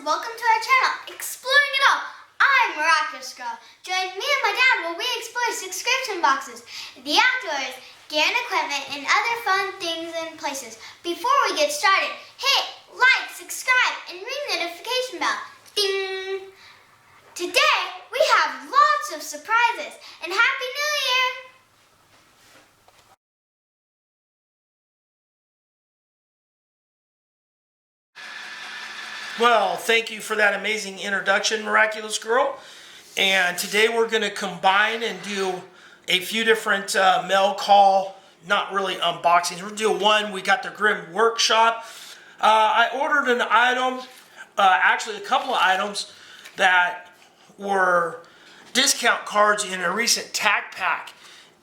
welcome to our channel, Exploring It All. I'm Miraculous Girl. Join me and my dad while we explore subscription boxes, the outdoors, gear and equipment, and other fun things and places. Before we get started, hit like, subscribe, and ring the notification bell. Ding! Today, we have lots of surprises, and Happy New Year! Well, thank you for that amazing introduction, Miraculous Girl. And today we're going to combine and do a few different mail call, not really unboxings. We're going to do one. We got the Grim Workshop. I ordered an item, actually a couple of items that were discount cards in a recent tag pack.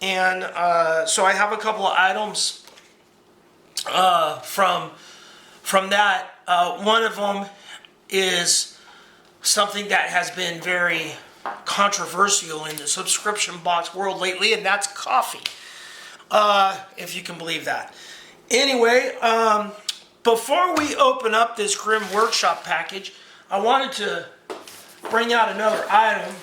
And so I have a couple of items from that. One of them is something that has been very controversial in the subscription box world lately, and that's coffee, if you can believe that. Anyway, before we open up this Grim Workshop package, I wanted to bring out another item.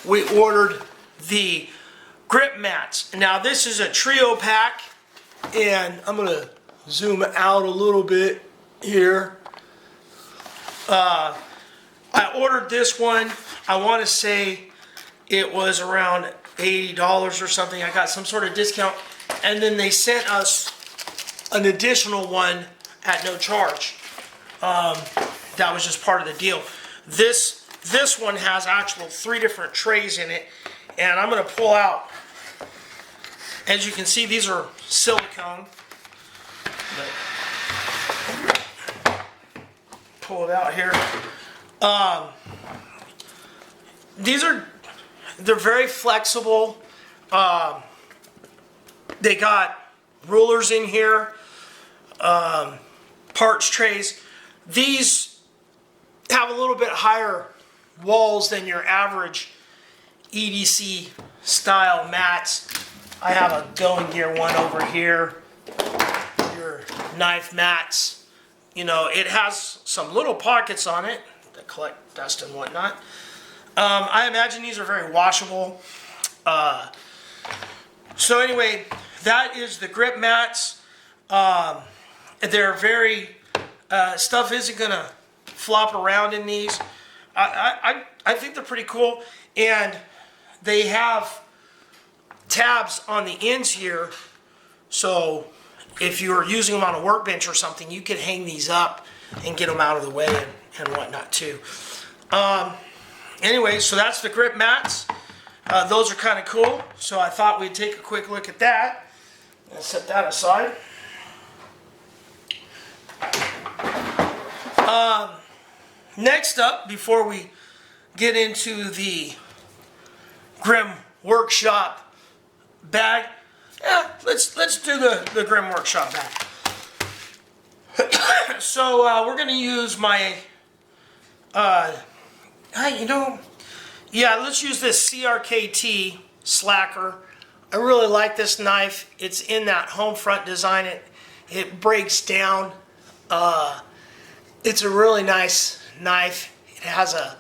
We ordered the Grypmats. Now this is a trio pack, and I'm going to zoom out a little bit here. I ordered this one. I want to say it was around $80 or something. I got some sort of discount, and then they sent us an additional one at no charge. That was just part of the deal. This one has actual 3 different trays in it, and I'm going to pull out. As you can see, these are silicone. Pull it out here. They're very flexible. They got rulers in here, parts trays. These have a little bit higher walls than your average EDC style mats. I have a going gear one over here. Your knife mats. You know, it has some little pockets on it that collect dust and whatnot. I imagine these are very washable. So anyway, that is the Grypmats. They're very, stuff isn't going to flop around in these. I think they're pretty cool. And they have tabs on the ends here, so if you're using them on a workbench or something, you could hang these up and get them out of the way and whatnot too. Anyway, so that's the Grypmats. Those are kind of cool, so I thought we'd take a quick look at that. Let's set that aside. Next up, before we get into the Grim Workshop bag, let's do the Grim Workshop bag. So we're going to use my, let's use this CRKT Slacker. I really like this knife. It's in that home front design. It breaks down. It's a really nice knife. It has a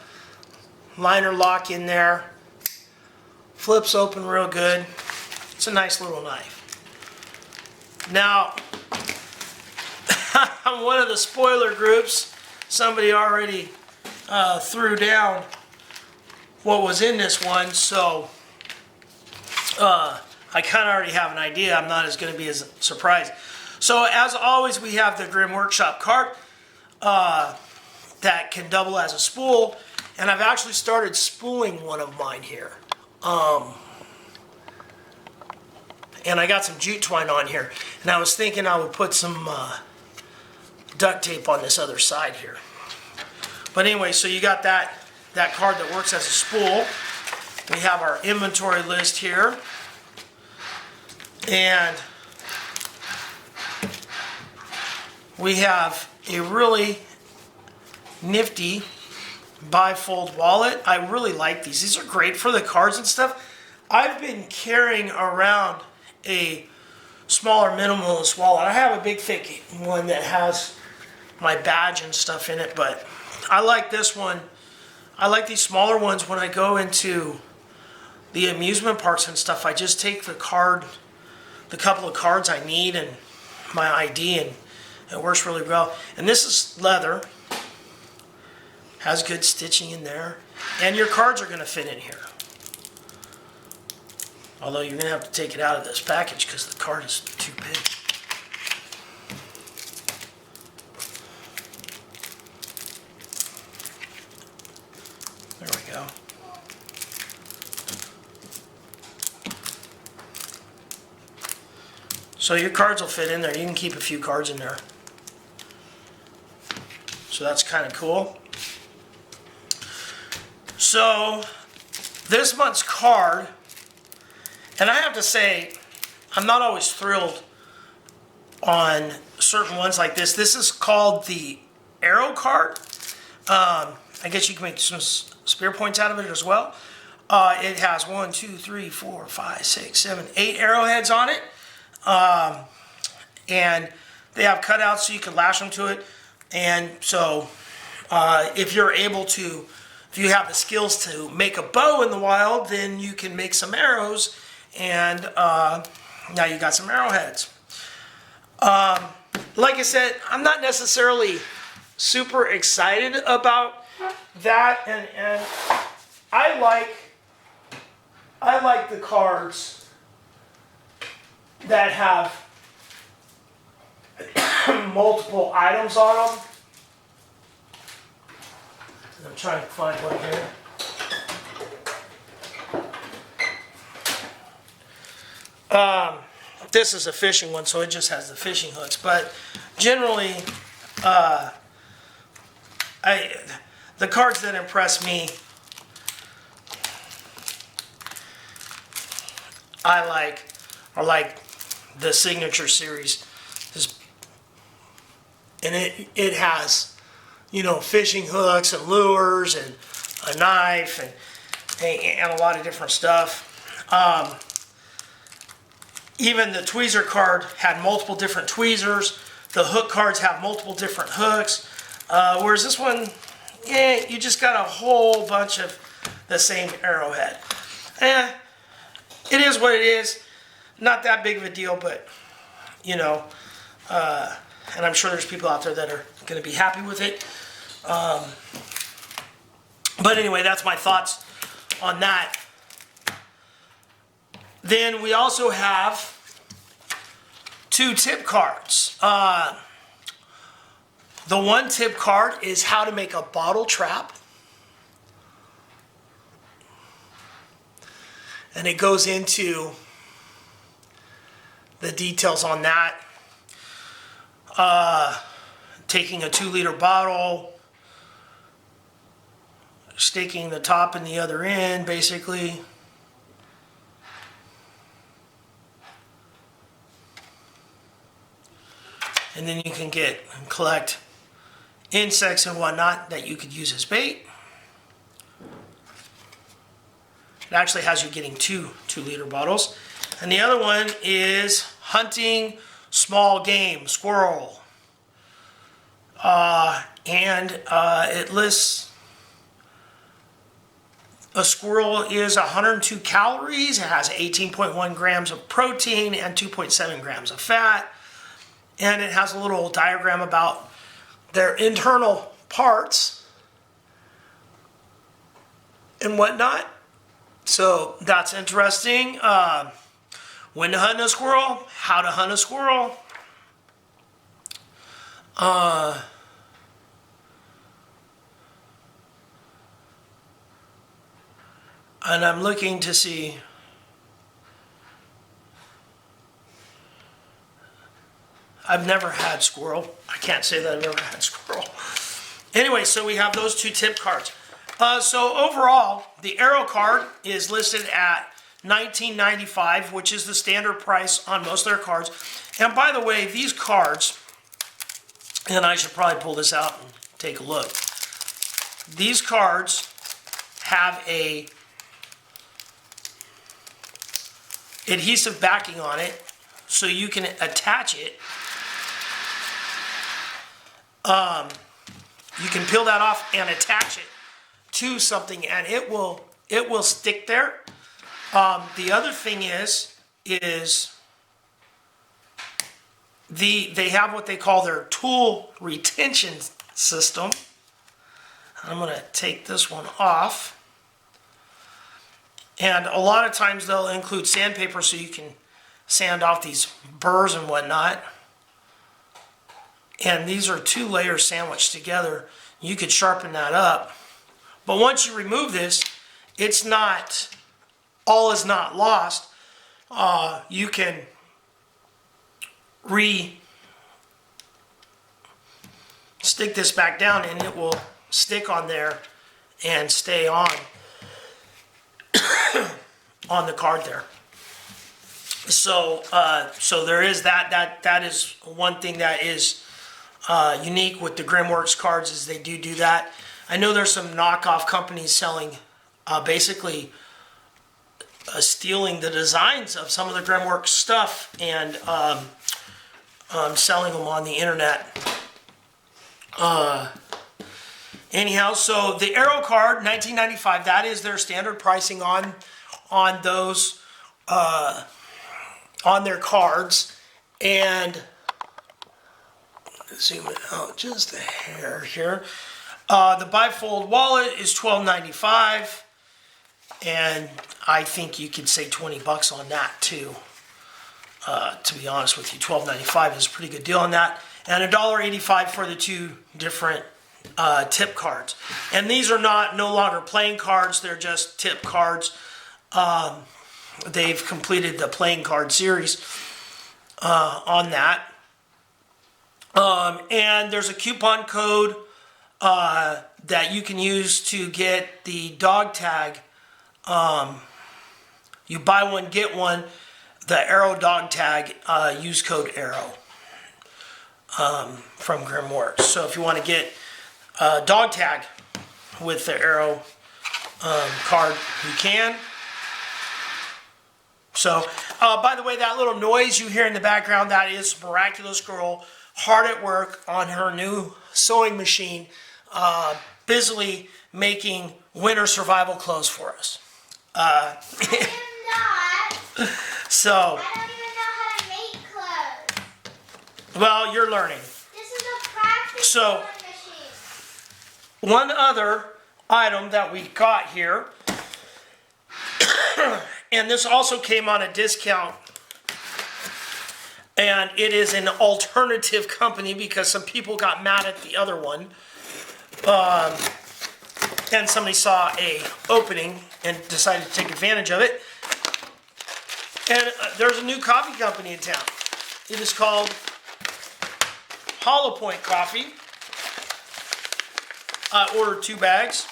liner lock in there. Flips open real good. It's a nice little knife. Now, I'm one of the spoiler groups. Somebody already threw down what was in this one, so I kind of already have an idea. I'm not going to be as surprised. So, as always, we have the Grim Workshop card that can double as a spool, and I've actually started spooling one of mine here. And I got some jute twine on here, and I was thinking I would put some duct tape on this other side here. But anyway, so you got that card that works as a spool. We have our inventory list here, and we have a really nifty bifold wallet. I really like these. These are great for the cards and stuff. I've been carrying around a smaller minimalist wallet. I have a big thick one that has my badge and stuff in it, but I like this one. I like these smaller ones when I go into the amusement parks and stuff. I just take the couple of cards I need and my ID, and it works really well. And this is leather, has good stitching in there, and your cards are going to fit in here. Although you're going to have to take it out of this package because the card is too big. There we go. So your cards will fit in there. You can keep a few cards in there. So that's kind of cool. So this month's card, and I have to say, I'm not always thrilled on certain ones like this. This is called the Arrow card. I guess you can make some spear points out of it as well. It has 1, 2, 3, 4, 5, 6, 7, 8 arrowheads on it. And they have cutouts so you can lash them to it. And so if you're able to, if you have the skills to make a bow in the wild, then you can make some arrows, and now you got some arrowheads. Like I said, I'm not necessarily super excited about that, and I like the cards that have multiple items on them. I'm trying to find one here. This is a fishing one, so it just has the fishing hooks. But generally, the cards that impress me, are like the Signature Series. And it has, you know, fishing hooks and lures and a knife and a lot of different stuff. Even the tweezer card had multiple different tweezers. The hook cards have multiple different hooks. Whereas this one, you just got a whole bunch of the same arrowhead. It is what it is. Not that big of a deal, but, you know, and I'm sure there's people out there that are going to be happy with it. But anyway, that's my thoughts on that. Then we also have 2 tip cards. The one tip card is how to make a bottle trap. And it goes into the details on that. Taking a 2-liter bottle, staking the top and the other end, basically. And then you can collect insects and whatnot that you could use as bait. It actually has you getting 2-liter bottles. And the other one is hunting small game, squirrel. It lists a squirrel is 102 calories. It has 18.1 grams of protein and 2.7 grams of fat. And it has a little diagram about their internal parts and whatnot. So that's interesting. When to hunt a squirrel, how to hunt a squirrel. And I'm looking to see. I've never had squirrel. I can't say that I've ever had squirrel. Anyway, so we have those 2 tip cards. So overall, the Arrow card is listed at $19.95, which is the standard price on most of their cards. And by the way, these cards, and I should probably pull this out and take a look. These cards have a adhesive backing on it, so you can attach it you can peel that off and attach it to something, and it will stick there. The other thing is they have what they call their tool retention system. I'm going to take this one off. And a lot of times they'll include sandpaper so you can sand off these burrs and whatnot. And these are 2 layers sandwiched together. You could sharpen that up. But once you remove this, it's not, all is not lost. You can stick this back down and it will stick on there and stay on on the card there. So so there is that is one thing that is unique with the Grimworks cards, is they do that. I know there's some knockoff companies selling basically stealing the designs of some of the Grimworks stuff and selling them on the internet. Anyhow, so the Arrow card, $19.95, that is their standard pricing on those, on their cards. And zoom it out just a hair here. The bifold wallet is $12.95, and I think you could say 20 bucks on that too. To be honest with you, $12.95 is a pretty good deal on that, and $1.85 for the 2 different tip cards. And these are no longer playing cards; they're just tip cards. They've completed the playing card series on that. And there's a coupon code that you can use to get the dog tag. You buy one, get one. The Arrow dog tag, use code Arrow from Grimworks. So if you want to get a dog tag with the Arrow card, you can. So, by the way, that little noise you hear in the background, that is Miraculous Girl hard at work on her new sewing machine, busily making winter survival clothes for us. I am not. So, I don't even know how to make clothes. well, you're learning. This is a practice So, sewing machine. one other item that we got here, and this also came on a discount, and it is an alternative company because some people got mad at the other one, and somebody saw a opening and decided to take advantage of it. And there's a new coffee company in town. It is called Hollow Point Coffee. I ordered 2 bags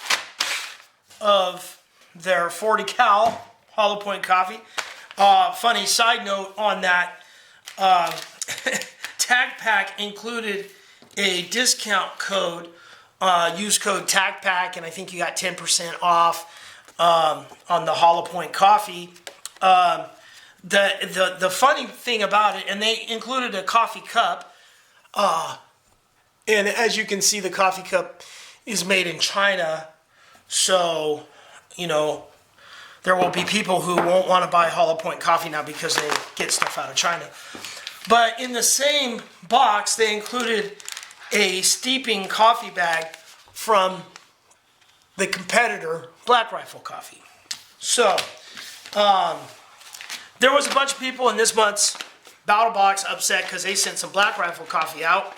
of their 40 cal Hollow Point coffee. Funny side note on that, Tag Pack included a discount code, use code Tag Pack, and I think you got 10% off on the Hollow Point coffee. The funny thing about it, and they included a coffee cup, and as you can see, the coffee cup is made in China, so, you know, there will be people who won't want to buy Hollow Point coffee now because they get stuff out of China. But in the same box, they included a steeping coffee bag from the competitor, Black Rifle Coffee. So, there was a bunch of people in this month's Battle Box upset because they sent some Black Rifle coffee out.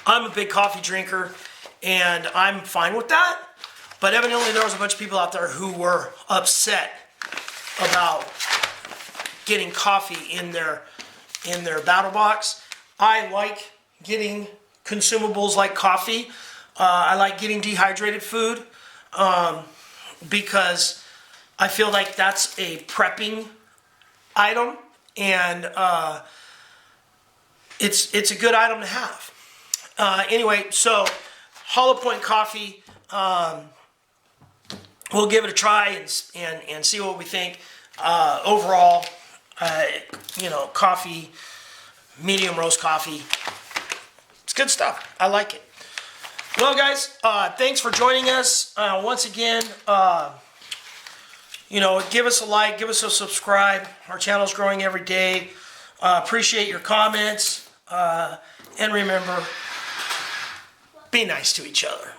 I'm a big coffee drinker, and I'm fine with that. But evidently there was a bunch of people out there who were upset about getting coffee in their Battle Box. I like getting consumables like coffee. I like getting dehydrated food because I feel like that's a prepping item, and it's a good item to have. Anyway, so Hollow Point Coffee, we'll give it a try and see what we think. Overall, you know, coffee, medium roast coffee, it's good stuff. I like it. Well, guys, thanks for joining us. Once again, give us a like, give us a subscribe. Our channel's growing every day. Appreciate your comments. And remember, be nice to each other.